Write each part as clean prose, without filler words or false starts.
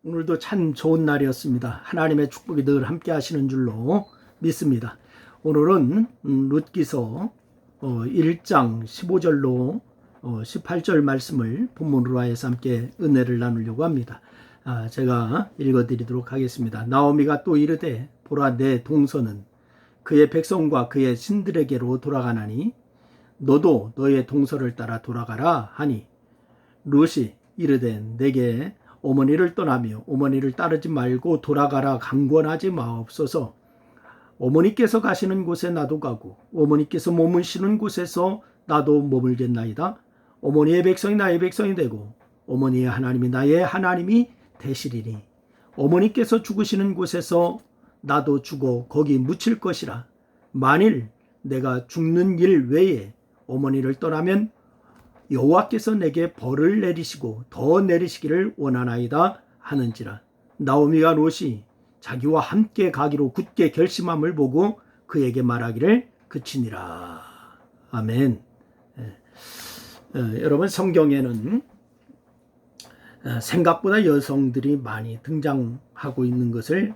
오늘도 참 좋은 날이었습니다. 하나님의 축복이 늘 함께 하시는 줄로 믿습니다. 오늘은 룻기서 1장 15절로 18절 말씀을 본문으로 하여서 함께 은혜를 나누려고 합니다. 제가 읽어드리도록 하겠습니다. 나오미가 또 이르되 보라, 내 동서는 그의 백성과 그의 신들에게로 돌아가나니 너도 너의 동서를 따라 돌아가라 하니, 룻이 이르되 내게 어머니를 떠나며 어머니를 따르지 말고 돌아가라 강권하지 마옵소서. 어머니께서 가시는 곳에 나도 가고 어머니께서 머무시는 곳에서 나도 머물겠나이다. 어머니의 백성이 나의 백성이 되고 어머니의 하나님이 나의 하나님이 되시리니 어머니께서 죽으시는 곳에서 나도 죽어 거기 묻힐 것이라. 만일 내가 죽는 일 외에 어머니를 떠나면 여호와께서 내게 벌을 내리시고 더 내리시기를 원하나이다 하는지라. 나오미가 롯이 자기와 함께 가기로 굳게 결심함을 보고 그에게 말하기를 그치니라. 아멘. 여러분, 성경에는 생각보다 여성들이 많이 등장하고 있는 것을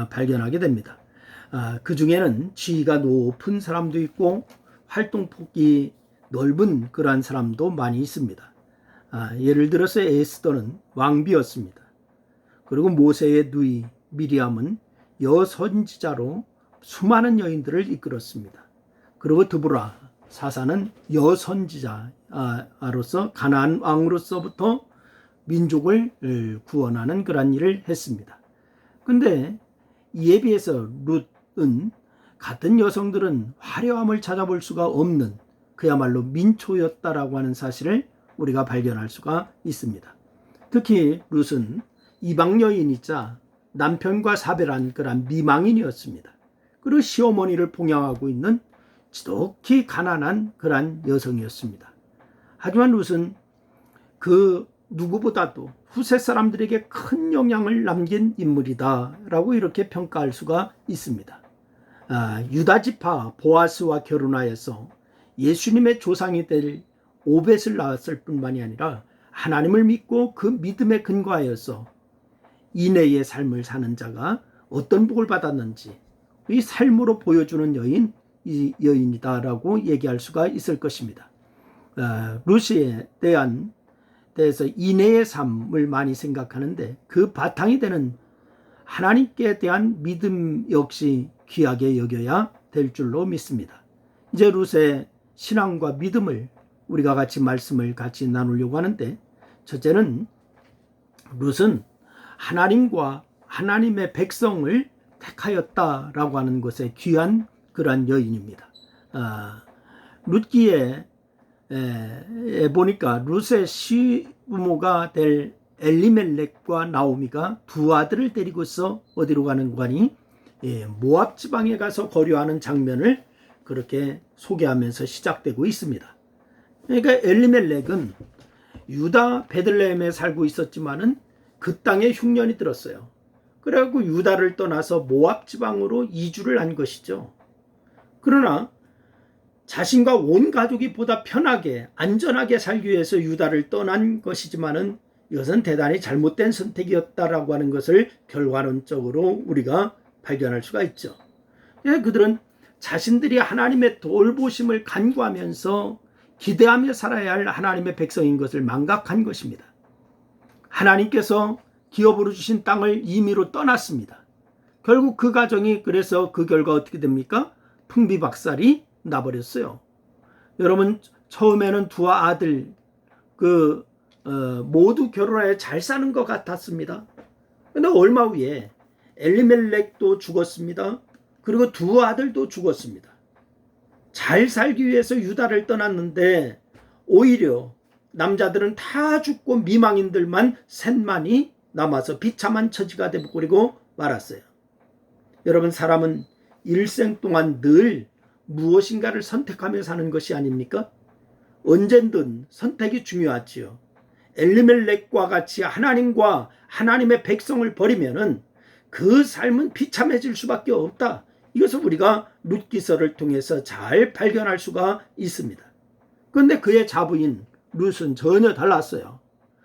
발견하게 됩니다. 그 중에는 지위가 높은 사람도 있고 활동폭이 넓은 그러한 사람도 많이 있습니다. 예를 들어서 에스더는 왕비였습니다. 그리고 모세의 누이 미리암은 여선지자로 수많은 여인들을 이끌었습니다. 그리고 드보라 사사는 여선지자로서 가나안 왕으로서부터 민족을 구원하는 그런 일을 했습니다. 그런데 이에 비해서 룻은 같은 여성들은 화려함을 찾아볼 수가 없는 그야말로 민초였다라고 하는 사실을 우리가 발견할 수가 있습니다. 특히 룻은 이방 여인이자 남편과 사별한 그런 미망인이었습니다. 그리고 시어머니를 봉양하고 있는 지독히 가난한 그런 여성이었습니다. 하지만 룻은 그 누구보다도 후세 사람들에게 큰 영향을 남긴 인물이다라고 이렇게 평가할 수가 있습니다. 유다 지파 보아스와 결혼하여서 예수님의 조상이 될 오벳을 낳았을 뿐만이 아니라 하나님을 믿고 그 믿음에 근거하여서 인애의 삶을 사는 자가 어떤 복을 받았는지 이 삶으로 보여주는 여인이다라고 얘기할 수가 있을 것입니다. 룻에 대해서 인애의 삶을 많이 생각하는데 그 바탕이 되는 하나님께 대한 믿음 역시 귀하게 여겨야 될 줄로 믿습니다. 이제 룻의 신앙과 믿음을 우리가 말씀을 같이 나누려고 하는데, 첫째는 룻은 하나님과 하나님의 백성을 택하였다라고 하는 것에 귀한 그러한 여인입니다. 룻기에 보니까 룻의 시부모가 될 엘리멜렉과 나오미가 두 아들을 데리고서 어디로 가는 거니? 모압 지방에 가서 거류하는 장면을 그렇게 소개하면서 시작되고 있습니다. 그러니까 엘리멜렉은 유다 베들레헴에 살고 있었지만은 그 땅에 흉년이 들었어요. 그래갖고 유다를 떠나서 모압 지방으로 이주를 한 것이죠. 그러나 자신과 온 가족이 보다 편하게 안전하게 살기 위해서 유다를 떠난 것이지만은 이것은 대단히 잘못된 선택이었다라고 하는 것을 결과론적으로 우리가 발견할 수가 있죠. 그들은 자신들이 하나님의 돌보심을 간구하면서 기대하며 살아야 할 하나님의 백성인 것을 망각한 것입니다. 하나님께서 기업으로 주신 땅을 임의로 떠났습니다. 결국 그 가정이 그래서 그 결과 어떻게 됩니까? 풍비박살이 나버렸어요. 여러분, 처음에는 두 아들 모두 결혼하여 잘 사는 것 같았습니다. 그런데 얼마 후에 엘리멜렉도 죽었습니다. 그리고 두 아들도 죽었습니다. 잘 살기 위해서 유다를 떠났는데 오히려 남자들은 다 죽고 미망인들만 셋만이 남아서 비참한 처지가 되어버리고 말았어요. 여러분, 사람은 일생 동안 늘 무엇인가를 선택하며 사는 것이 아닙니까? 언제든 선택이 중요하지요. 엘리멜렉과 같이 하나님과 하나님의 백성을 버리면은 그 삶은 비참해질 수밖에 없다. 이것을 우리가 룻기서를 통해서 잘 발견할 수가 있습니다. 그런데 그의 자부인 룻은 전혀 달랐어요.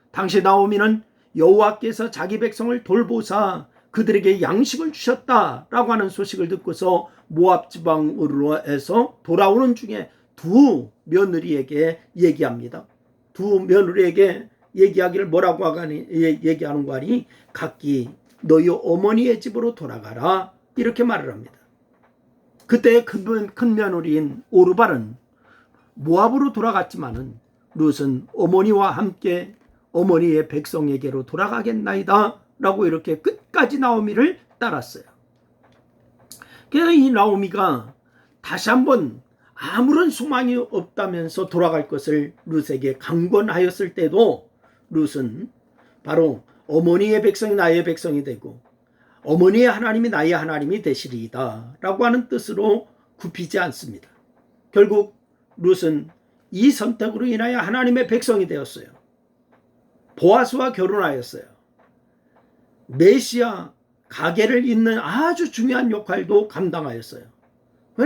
당시 나오미는 여호와께서 자기 백성을 돌보사 그들에게 양식을 주셨다라고 하는 소식을 듣고서 모압 지방으로 해서 돌아오는 중에 두 며느리에게 얘기합니다. 두 며느리에게 얘기하기를 뭐라고 얘기하는 거 하니 각기 너희 어머니의 집으로 돌아가라 이렇게 말을 합니다. 그때 큰 며느리인 오르발은 모압으로 돌아갔지만은 룻은 어머니와 함께 어머니의 백성에게로 돌아가겠나이다 라고 이렇게 끝까지 나오미를 따랐어요. 그래서 이 나오미가 다시 한번 아무런 소망이 없다면서 돌아갈 것을 룻에게 강권하였을 때도 룻은 바로 어머니의 백성이 나의 백성이 되고 어머니의 하나님이 나의 하나님이 되시리이다 라고 하는 뜻으로 굽히지 않습니다. 결국 룻은 이 선택으로 인하여 하나님의 백성이 되었어요. 보아스와 결혼하였어요. 메시아 가게를 잇는 아주 중요한 역할도 감당하였어요.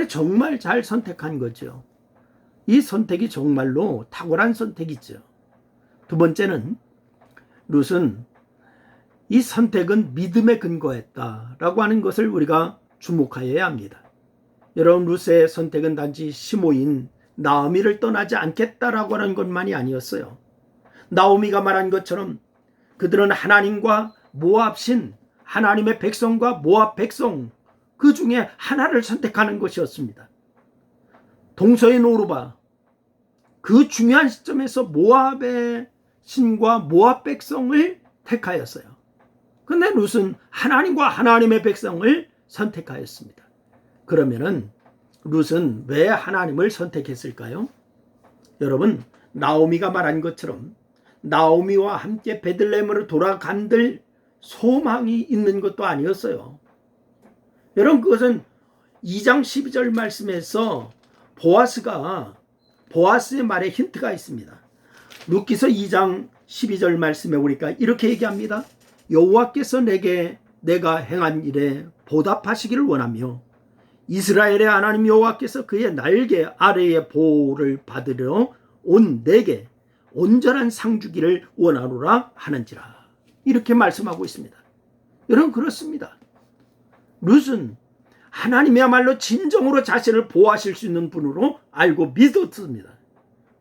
정말 잘 선택한 거죠. 이 선택이 정말로 탁월한 선택이죠. 두 번째는 룻은 이 선택은 믿음에 근거했다라고 하는 것을 우리가 주목하여야 합니다. 여러분, 룻의 선택은 단지 시모인 나오미를 떠나지 않겠다라고 하는 것만이 아니었어요. 나오미가 말한 것처럼 그들은 하나님과 모압신, 하나님의 백성과 모압 백성 그 중에 하나를 선택하는 것이었습니다. 동서의 노르바 그 중요한 시점에서 모압의 신과 모압 백성을 택하였어요. 그런데 룻은 하나님과 하나님의 백성을 선택하였습니다. 그러면은 룻은 왜 하나님을 선택했을까요? 여러분, 나오미가 말한 것처럼 나오미와 함께 베들레헴으로 돌아간들 소망이 있는 것도 아니었어요. 여러분, 그것은 2장 12절 말씀에서 보아스의 말에 힌트가 있습니다. 룻기서 2장 12절 말씀에 보니까 이렇게 얘기합니다. 여호와께서 내가 행한 일에 보답하시기를 원하며 이스라엘의 하나님 여호와께서 그의 날개 아래의 보호를 받으려 온 내게 온전한 상 주기를 원하노라 하는지라. 이렇게 말씀하고 있습니다. 여러분, 그렇습니다. 룻은 하나님이야말로 진정으로 자신을 보호하실 수 있는 분으로 알고 믿었습니다.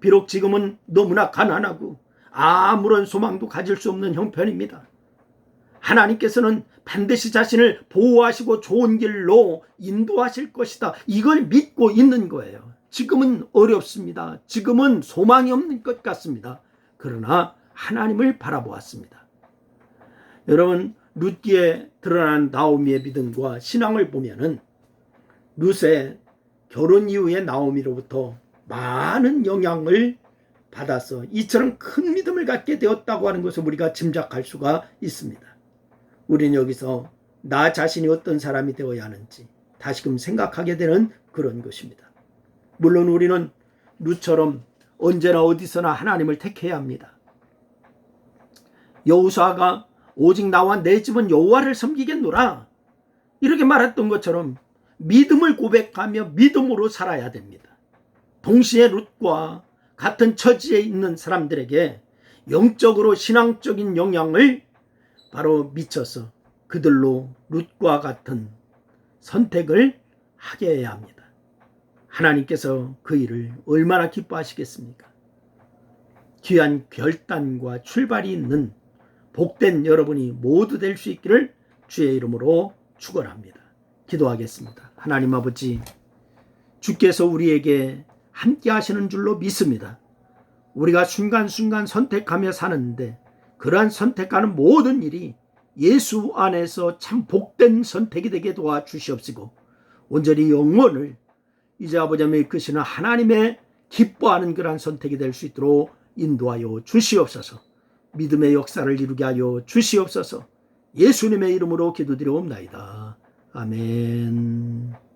비록 지금은 너무나 가난하고 아무런 소망도 가질 수 없는 형편입니다. 하나님께서는 반드시 자신을 보호하시고 좋은 길로 인도하실 것이다. 이걸 믿고 있는 거예요. 지금은 어렵습니다. 지금은 소망이 없는 것 같습니다. 그러나 하나님을 바라보았습니다. 여러분, 룻기에 드러난 나오미의 믿음과 신앙을 보면은 룻의 결혼 이후에 나오미로부터 많은 영향을 받아서 이처럼 큰 믿음을 갖게 되었다고 하는 것을 우리가 짐작할 수가 있습니다. 우리는 여기서 나 자신이 어떤 사람이 되어야 하는지 다시금 생각하게 되는 그런 것입니다. 물론 우리는 룻처럼 언제나 어디서나 하나님을 택해야 합니다. 여호수아가 오직 나와 내 집은 여호와를 섬기겠노라 이렇게 말했던 것처럼 믿음을 고백하며 믿음으로 살아야 됩니다. 동시에 룻과 같은 처지에 있는 사람들에게 영적으로 신앙적인 영향을 바로 미쳐서 그들로 룻과 같은 선택을 하게 해야 합니다. 하나님께서 그 일을 얼마나 기뻐하시겠습니까? 귀한 결단과 출발이 있는 복된 여러분이 모두 될 수 있기를 주의 이름으로 축원합니다. 기도하겠습니다. 하나님 아버지, 주께서 우리에게 함께 하시는 줄로 믿습니다. 우리가 순간순간 선택하며 사는데 그러한 선택하는 모든 일이 예수 안에서 참 복된 선택이 되게 도와주시옵시고 온전히 영혼을 이제 아버지 하나님의 이끄시는 하나님의 기뻐하는 그러한 선택이 될 수 있도록 인도하여 주시옵소서. 믿음의 역사를 이루게 하여 주시옵소서. 예수님의 이름으로 기도드리옵나이다. 아멘.